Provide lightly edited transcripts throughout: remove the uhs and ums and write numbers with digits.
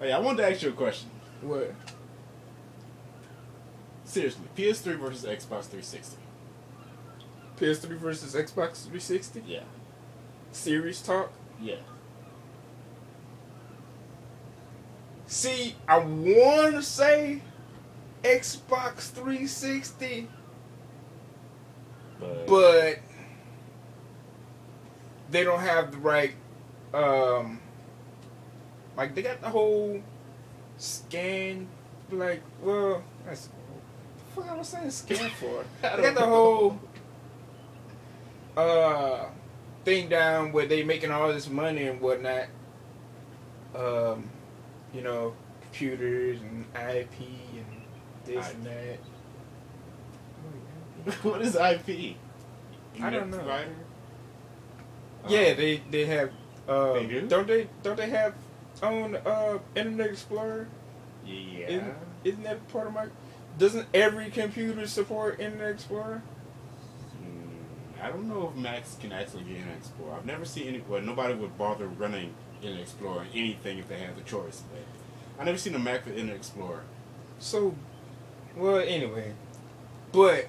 Hey, I wanted to ask you a question. What? Seriously, PS3 versus Xbox 360. PS3 versus Xbox 360? Yeah. Serious talk? Yeah. See, I want to say Xbox 360, but they don't have the right, like they got the whole scan, like, well, that's, what the fuck I was saying scan for? They got the whole, thing down where they making all this money and whatnot, you know, computers and IP and this and that. What is IP? I don't know. Provider? Yeah, they have. They do? Don't they have on Internet Explorer? Yeah. Isn't that part of my? Doesn't every computer support Internet Explorer? I don't know if Macs can actually get Internet Explorer. I've never seen any. Well, nobody would bother running Internet Explorer on anything if they had the choice. But I've never seen a Mac with Internet Explorer. So, well, anyway, but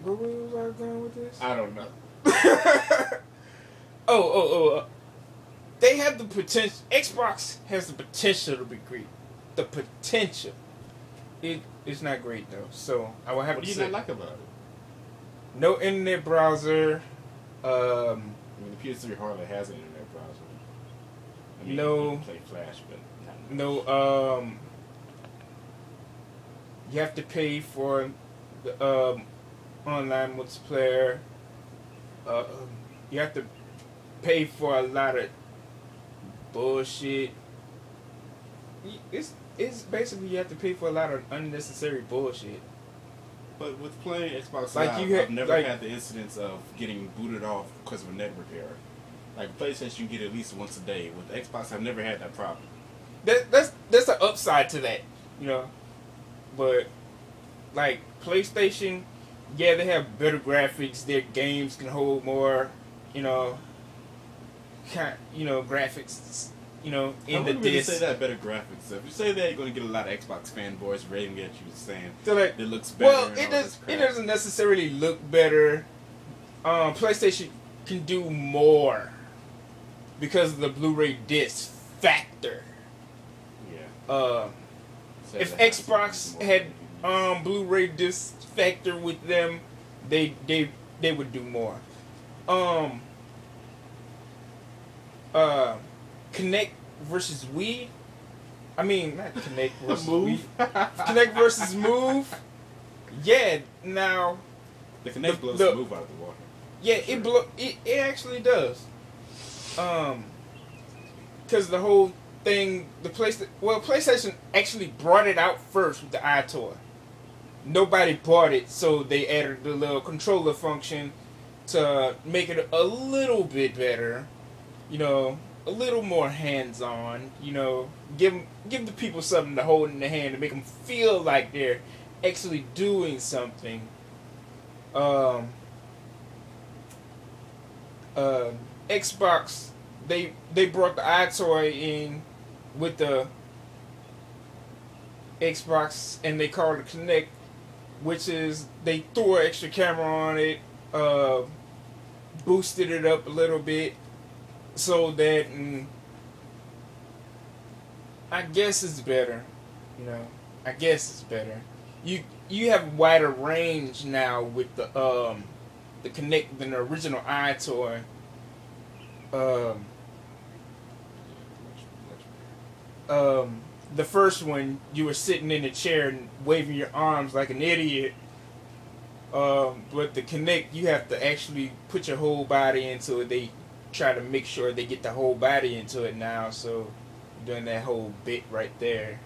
where was I going with this? I don't know. They have the potential. Xbox has the potential to be great. The potential. It's not great though. So I will have What to do you say not like about it? no internet browser. I mean, the PS3 hardly has an internet browser. I mean, No. you can play Flash, but not much. No. You have to pay for the online multiplayer. You have to pay for a lot of bullshit. It's basically you have to pay for a lot of unnecessary bullshit. But with playing Xbox Like Live, you had- I've never like- had the incidents of getting booted off because of a network error. Like PlayStation, you get at least once a day. With Xbox, I've never had that problem. That's the upside to that, you know. But like PlayStation, yeah, they have better graphics. Their games can hold more, you know, graphics, in I the wouldn't really disc. say that better graphics. If you say that, you're going to get a lot of Xbox fanboys raving at you saying So like, it looks better. well, and it all does. this It crap. doesn't necessarily look better. PlayStation can do more because of the Blu-ray disc factor. Yeah. Say If that has Xbox more had than Blu-ray disc factor with them, they would do more. Connect versus Wii. I mean, not Connect versus Move. Wii. Connect versus Move. Yeah, now. the Kinect blows the- the move out of the water. Yeah, Sure. it actually does. Because the whole thing, PlayStation actually brought it out first with the iToy. Nobody bought it, so they added the little controller function to make it a little bit better. A little more hands-on. Give the people something to hold in their hand to make them feel like they're actually doing something. Xbox, they brought the iToy in with the Xbox, and they called it Kinect, which is they threw an extra camera on it, boosted it up a little bit, so that I guess it's better. I guess it's better. You have a wider range now with the Kinect than the original iToy. The first one, you were sitting in a chair and waving your arms like an idiot. But the Kinect, you have to actually put your whole body into it. They try to make sure they get the whole body into it now, so doing that whole bit right there.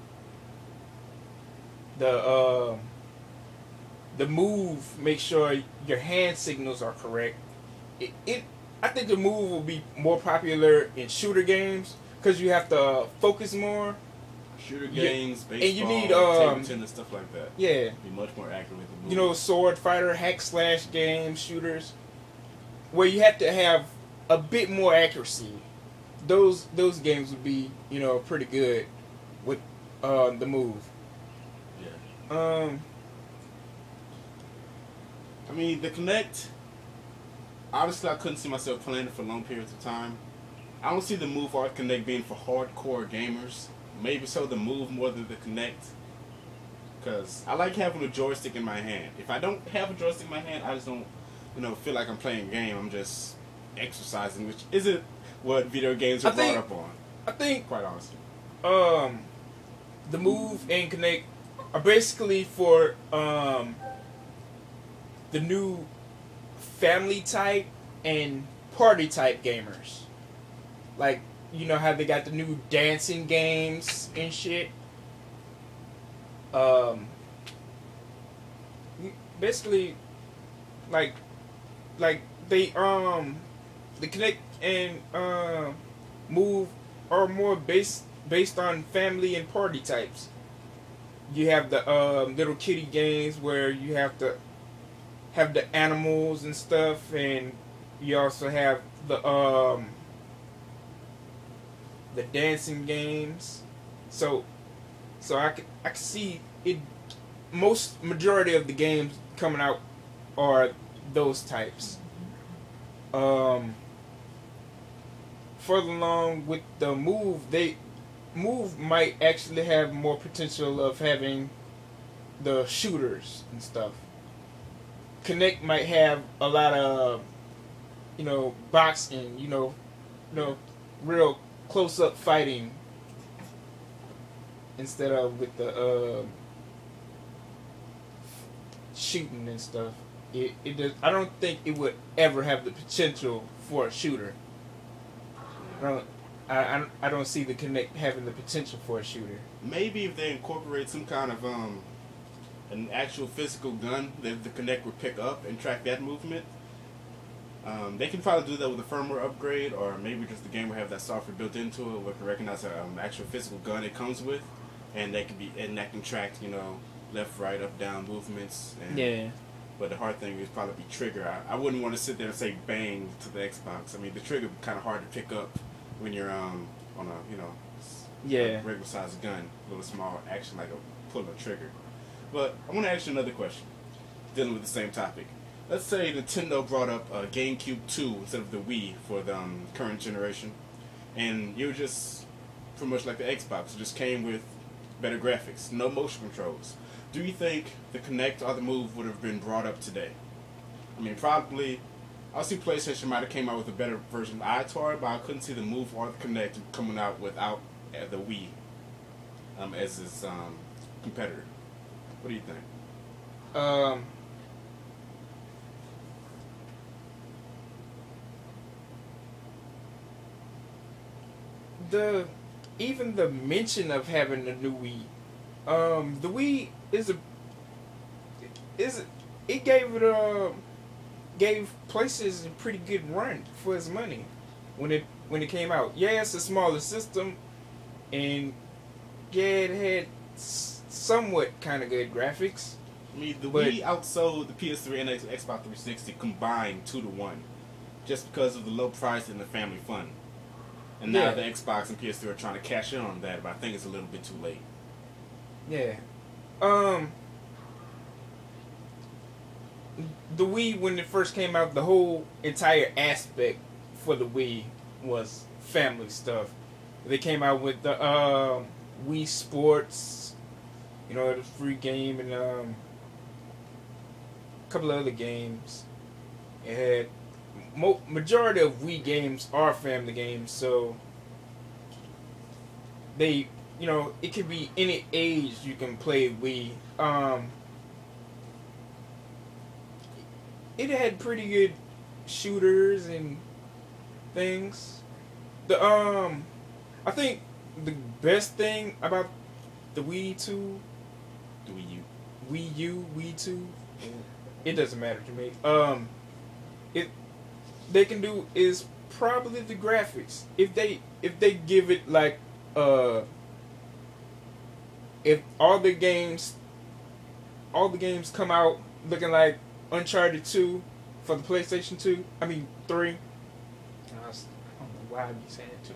The Move, make sure your hand signals are correct. I think the Move will be more popular in shooter games because you have to focus more. Shooter games, baseball, and you need, table tennis, stuff like that. Yeah. Be much more accurate with the move. Sword fighter, hack slash games, shooters, where you have to have a bit more accuracy, those games would be, pretty good with the Move. Yeah. I mean, the Kinect. Honestly, I couldn't see myself playing it for long periods of time. I don't see the Move or Kinect being for hardcore gamers. Maybe so the Move more than the Kinect. Because I like having a joystick in my hand. If I don't have a joystick in my hand, I just don't, feel like I'm playing a game. I'm just exercising, which isn't what video games are brought up on. I think, quite honestly, the Move and Kinect are basically for the new family type and party type gamers. Like, how they got the new dancing games and shit. Basically, like they the Kinect and Move are more based on family and party types. You have the little kitty games where you have to have the animals and stuff, and you also have the dancing games. So I can see it. Majority of the games coming out are those types. Further along with the Move, Move might actually have more potential of having the shooters and stuff. Kinect might have a lot of, boxing, real close-up fighting instead of with the shooting and stuff. It does. I don't think it would ever have the potential for a shooter. I don't see the Kinect having the potential for a shooter. Maybe if they incorporate some kind of an actual physical gun that the Kinect would pick up and track that movement. They can probably do that with a firmware upgrade, or maybe just the game will have that software built into it where it can recognize an actual physical gun it comes with, and that can track left, right, up, down movements. And, yeah. But the hard thing is probably be trigger. I wouldn't want to sit there and say bang to the Xbox. I mean, the trigger kind of hard to pick up when you're on a a regular sized gun, a little small action like a pulling a trigger. But I want to ask you another question, dealing with the same topic. Let's say Nintendo brought up a GameCube 2 instead of the Wii for the current generation, and you were just pretty much like the Xbox. It just came with better graphics, no motion controls. Do you think the Kinect or the Move would have been brought up today? I mean, probably. I see PlayStation might have came out with a better version of iToy, but I couldn't see the Move or the Kinect coming out without the Wii as its competitor. What do you think? Even the mention of having a new Wii, the Wii it gave PlayStation a pretty good run for its money when it came out. Yeah, it's a smaller system, and yeah, it had somewhat kind of good graphics. I mean, the Wii outsold the PS3 and Xbox 360 combined 2-1, just because of the low price and the family fun. And now the Xbox and PS3 are trying to cash in on that, but I think it's a little bit too late. Yeah. The Wii, when it first came out, the whole entire aspect for the Wii was family stuff. They came out with the Wii Sports, the free game, and a couple of other games. It had majority of Wii games are family games, so they, it could be any age you can play Wii. It had pretty good shooters and things. I think the best thing about the Wii 2, Wii U, Wii 2, it doesn't matter to me. They can do is probably the graphics. If they give it like if all the games come out looking like Uncharted 2 for the PlayStation 2, 3. know why I be saying it too.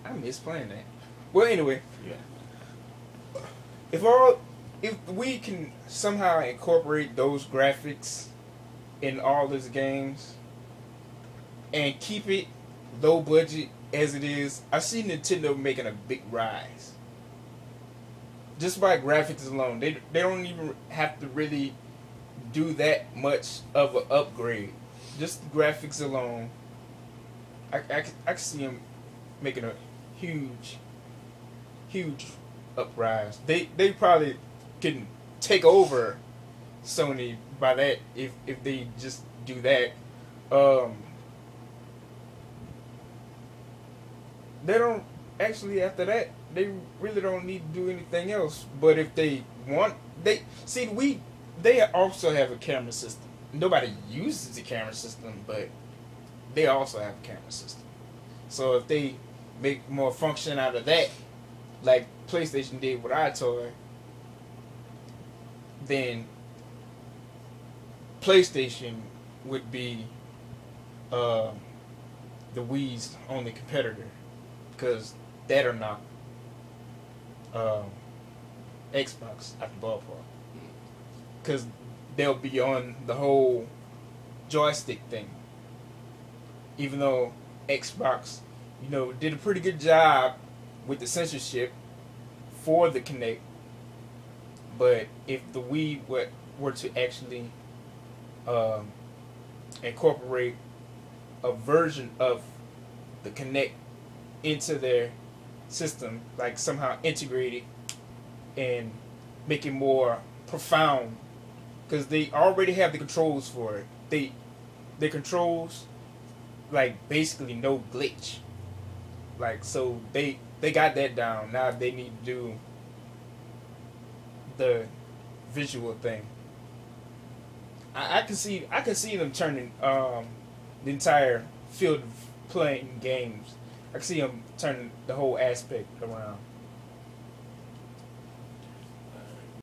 I miss playing that. Well, anyway. Yeah. If we can somehow incorporate those graphics in all these games and keep it low budget as it is, I see Nintendo making a big rise. Just by graphics alone, they don't even have to really do that much of an upgrade. Just the graphics alone, I can see them making a huge uprise. They probably can take over Sony by that if they just do that. They don't actually, after that, they really don't need to do anything else. But if they want, they also have a camera system. Nobody uses the camera system, but they also have a camera system. So if they make more function out of that, like PlayStation did with iToy, then PlayStation would be the Wii's only competitor, because that'll knock Xbox out the ballpark, because they'll be on the whole joystick thing. Even though Xbox, did a pretty good job with the censorship for the Kinect, but if the Wii were to actually incorporate a version of the Kinect into their system, like somehow integrate it and make it more profound, because they already have the controls for it. The controls, like, basically no glitch. Like, so they got that down. Now they need to do the visual thing. I can see them turning the entire field of playing games. I can see them turning the whole aspect around.